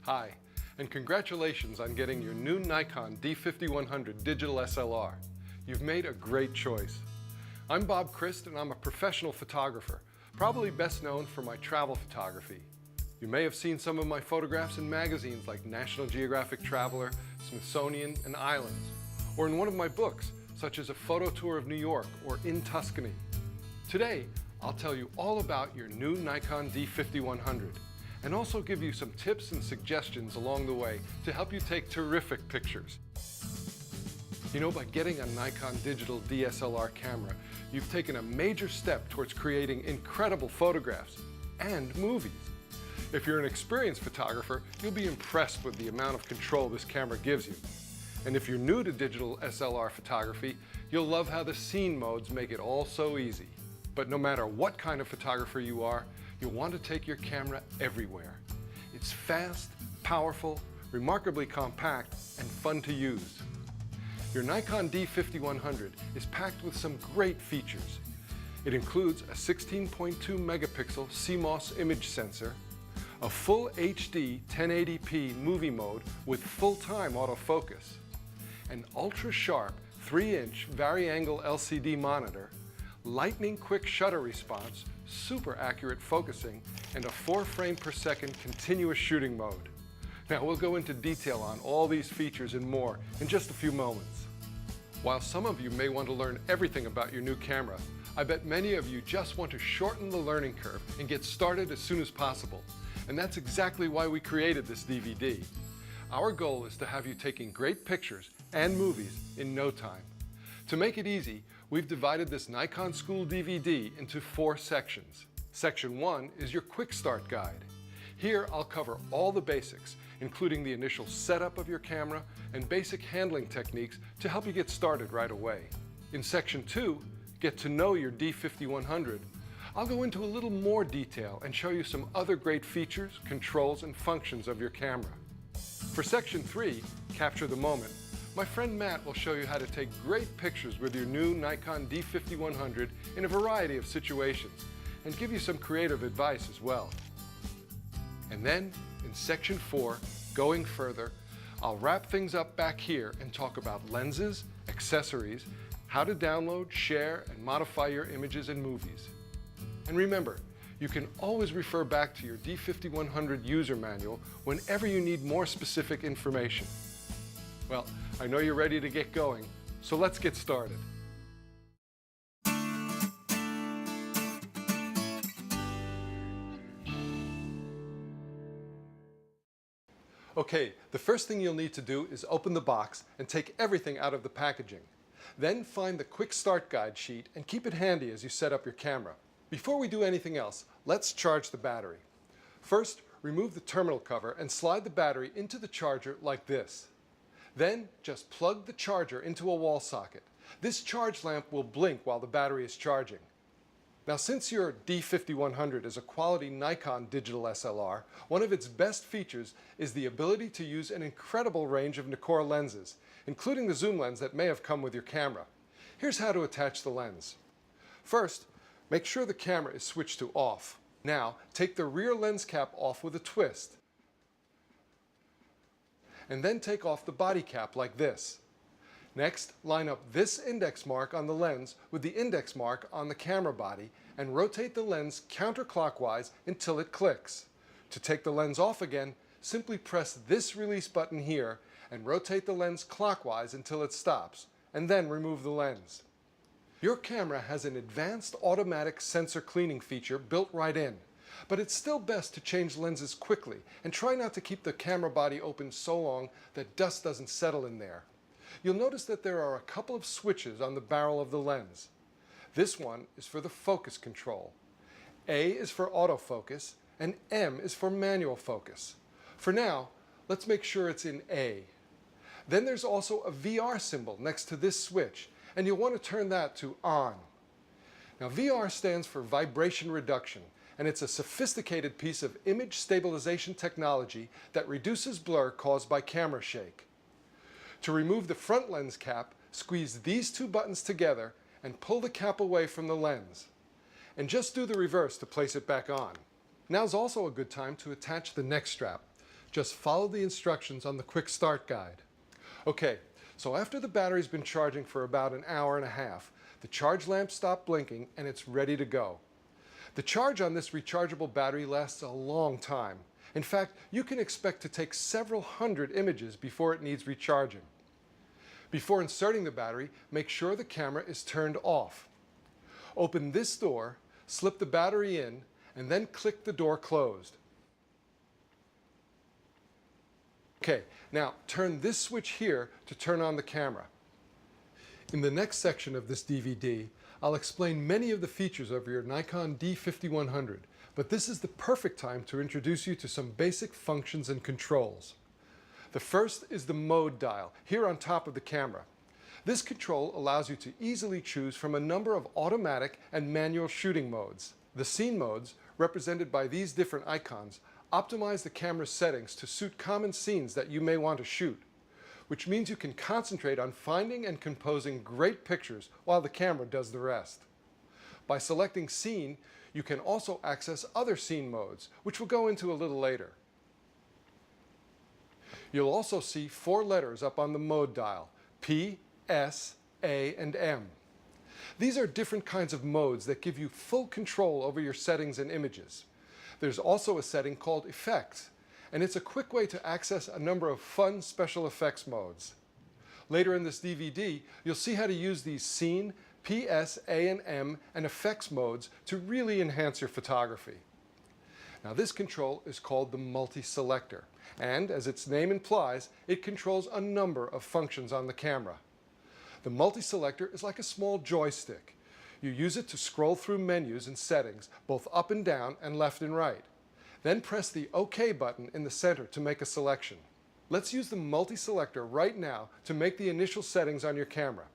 Hi, and congratulations on getting your new Nikon D5100 digital SLR. You've made a great choice. I'm Bob Christ and I'm a professional photographer, probably best known for my travel photography. You may have seen some of my photographs in magazines like National Geographic Traveler, Smithsonian, and Islands, or in one of my books, such as A Photo Tour of New York or In Tuscany. Today, I'll tell you all about your new Nikon D5100 and also give you some tips and suggestions along the way to help you take terrific pictures. You know, by getting a Nikon digital DSLR camera, you've taken a major step towards creating incredible photographs and movies. If you're an experienced photographer, you'll be impressed with the amount of control this camera gives you. And if you're new to digital SLR photography, you'll love how the scene modes make it all so easy. But no matter what kind of photographer you are, you'll want to take your camera everywhere. It's fast, powerful, remarkably compact, and fun to use. Your Nikon D5100 is packed with some great features. It includes a 16.2 megapixel CMOS image sensor, a full HD 1080p movie mode with full-time autofocus, an ultra-sharp 3-inch vari-angle LCD monitor, lightning-quick shutter response, super accurate focusing, and a 4 frame per second continuous shooting mode. Now we'll go into detail on all these features and more in just a few moments. While some of you may want to learn everything about your new camera, I bet many of you just want to shorten the learning curve and get started as soon as possible. And that's exactly why we created this DVD. Our goal is to have you taking great pictures and movies in no time. To make it easy, we've divided this Nikon School DVD into 4 sections. Section 1 is your quick start guide. Here I'll cover all the basics, including the initial setup of your camera and basic handling techniques to help you get started right away. In Section 2, Get to Know Your D5100, I'll go into a little more detail and show you some other great features, controls, and functions of your camera. For Section 3, Capture the Moment, my friend Matt will show you how to take great pictures with your new Nikon D5100 in a variety of situations and give you some creative advice as well. And then, in Section 4, Going Further, I'll wrap things up back here and talk about lenses, accessories, how to download, share, and modify your images and movies. And remember, you can always refer back to your D5100 user manual whenever you need more specific information. Well, I know you're ready to get going, so let's get started. Okay, the first thing you'll need to do is open the box and take everything out of the packaging. Then find the quick start guide sheet and keep it handy as you set up your camera. Before we do anything else, let's charge the battery. First, remove the terminal cover and slide the battery into the charger like this. Then, just plug the charger into a wall socket. This charge lamp will blink while the battery is charging. Now, since your D5100 is a quality Nikon digital SLR, one of its best features is the ability to use an incredible range of Nikkor lenses, including the zoom lens that may have come with your camera. Here's how to attach the lens. First, make sure the camera is switched to off. Now, take the rear lens cap off with a twist. And then take off the body cap like this. Next, line up this index mark on the lens with the index mark on the camera body and rotate the lens counterclockwise until it clicks. To take the lens off again, simply press this release button here and rotate the lens clockwise until it stops, and then remove the lens. Your camera has an advanced automatic sensor cleaning feature built right in. But it's still best to change lenses quickly and try not to keep the camera body open so long that dust doesn't settle in there. You'll notice that there are a couple of switches on the barrel of the lens. This one is for the focus control. A is for autofocus and M is for manual focus. For now, let's make sure it's in A. Then there's also a VR symbol next to this switch, and you'll want to turn that to on. Now, VR stands for vibration reduction, and it's a sophisticated piece of image stabilization technology that reduces blur caused by camera shake. To remove the front lens cap, squeeze these 2 buttons together and pull the cap away from the lens. And just do the reverse to place it back on. Now's also a good time to attach the neck strap. Just follow the instructions on the quick start guide. Okay, so after the battery's been charging for about an hour and a half, the charge lamp stopped blinking and it's ready to go. The charge on this rechargeable battery lasts a long time. In fact, you can expect to take several hundred images before it needs recharging. Before inserting the battery, make sure the camera is turned off. Open this door, slip the battery in, and then click the door closed. Okay, now turn this switch here to turn on the camera. In the next section of this DVD, I'll explain many of the features of your Nikon D5100, but this is the perfect time to introduce you to some basic functions and controls. The first is the mode dial, here on top of the camera. This control allows you to easily choose from a number of automatic and manual shooting modes. The scene modes, represented by these different icons, optimize the camera's settings to suit common scenes that you may want to shoot, which means you can concentrate on finding and composing great pictures while the camera does the rest. By selecting Scene, you can also access other scene modes, which we'll go into a little later. You'll also see 4 letters up on the mode dial: P, S, A, and M. These are different kinds of modes that give you full control over your settings and images. There's also a setting called Effects, and it's a quick way to access a number of fun special effects modes. Later in this DVD, you'll see how to use these Scene, P, S, A, and M, and Effects modes to really enhance your photography. Now this control is called the multi-selector, and as its name implies, it controls a number of functions on the camera. The multi-selector is like a small joystick. You use it to scroll through menus and settings, both up and down and left and right. Then press the OK button in the center to make a selection. Let's use the multi-selector right now to make the initial settings on your camera.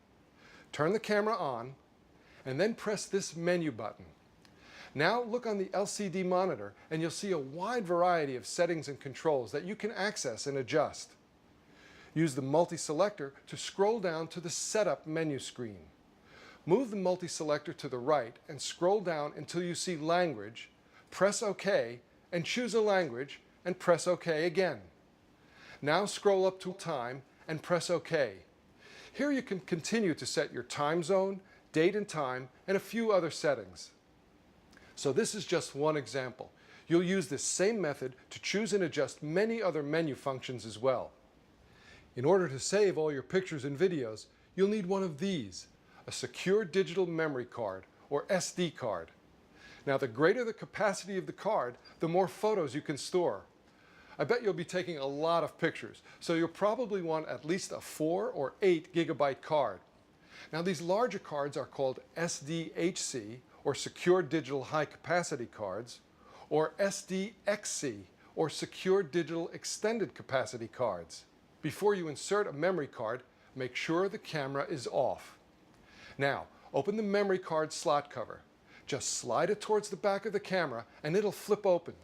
Turn the camera on, and then press this menu button. Now look on the LCD monitor and you'll see a wide variety of settings and controls that you can access and adjust. Use the multi-selector to scroll down to the Setup menu screen. Move the multi-selector to the right and scroll down until you see Language, press OK, and choose a language, and press OK again. Now scroll up to Time and press OK. Here you can continue to set your time zone, date and time, and a few other settings. So this is just one example. You'll use this same method to choose and adjust many other menu functions as well. In order to save all your pictures and videos, you'll need one of these, a secure digital memory card, or SD card. Now, the greater the capacity of the card, the more photos you can store. I bet you'll be taking a lot of pictures, so you'll probably want at least a 4 or 8 gigabyte card. Now, these larger cards are called SDHC, or Secure Digital High Capacity cards, or SDXC, or Secure Digital Extended Capacity cards. Before you insert a memory card, make sure the camera is off. Now, open the memory card slot cover. Just slide it towards the back of the camera and it'll flip open.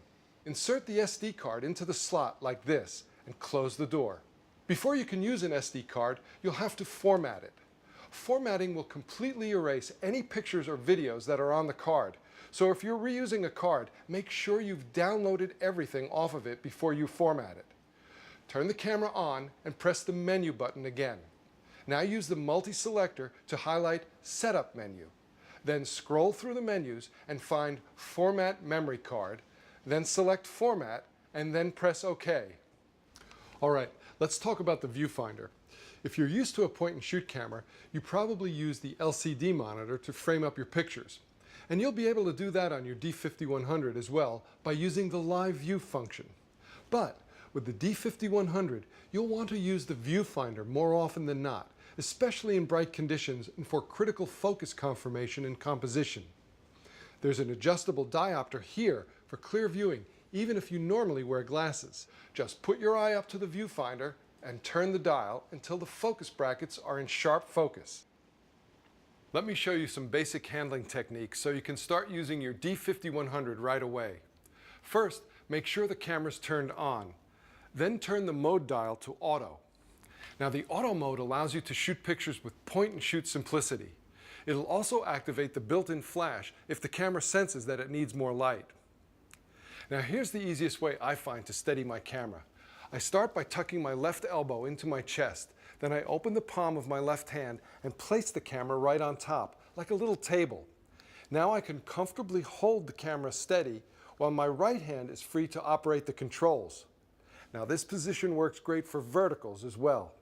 Insert the SD card into the slot like this and close the door. Before you can use an SD card, you'll have to format it. Formatting will completely erase any pictures or videos that are on the card. So if you're reusing a card, make sure you've downloaded everything off of it before you format it. Turn the camera on and press the menu button again. Now use the multi-selector to highlight Setup menu. Then scroll through the menus and find Format Memory Card, then select Format, and then press OK. All right, let's talk about the viewfinder. If you're used to a point-and-shoot camera, you probably use the LCD monitor to frame up your pictures. And you'll be able to do that on your D5100 as well by using the Live View function. But with the D5100, you'll want to use the viewfinder more often than not, especially in bright conditions and for critical focus confirmation and composition. There's an adjustable diopter here for clear viewing, even if you normally wear glasses. Just put your eye up to the viewfinder and turn the dial until the focus brackets are in sharp focus. Let me show you some basic handling techniques so you can start using your D5100 right away. First, make sure the camera's turned on. Then turn the mode dial to auto. Now the auto mode allows you to shoot pictures with point-and-shoot simplicity. It'll also activate the built-in flash if the camera senses that it needs more light. Now here's the easiest way I find to steady my camera. I start by tucking my left elbow into my chest. Then I open the palm of my left hand and place the camera right on top, like a little table. Now I can comfortably hold the camera steady while my right hand is free to operate the controls. Now this position works great for verticals as well.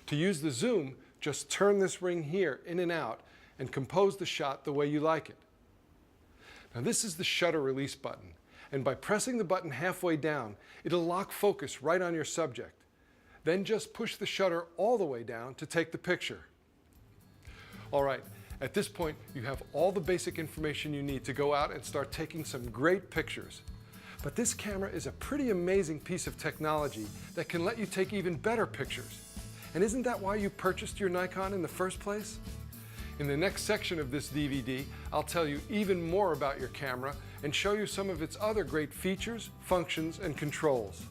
To use the zoom, just turn this ring here in and out and compose the shot the way you like it. Now this is the shutter release button, and by pressing the button halfway down, it'll lock focus right on your subject. Then just push the shutter all the way down to take the picture. All right, at this point, you have all the basic information you need to go out and start taking some great pictures. But this camera is a pretty amazing piece of technology that can let you take even better pictures. And isn't that why you purchased your Nikon in the first place? In the next section of this DVD, I'll tell you even more about your camera and show you some of its other great features, functions, and controls.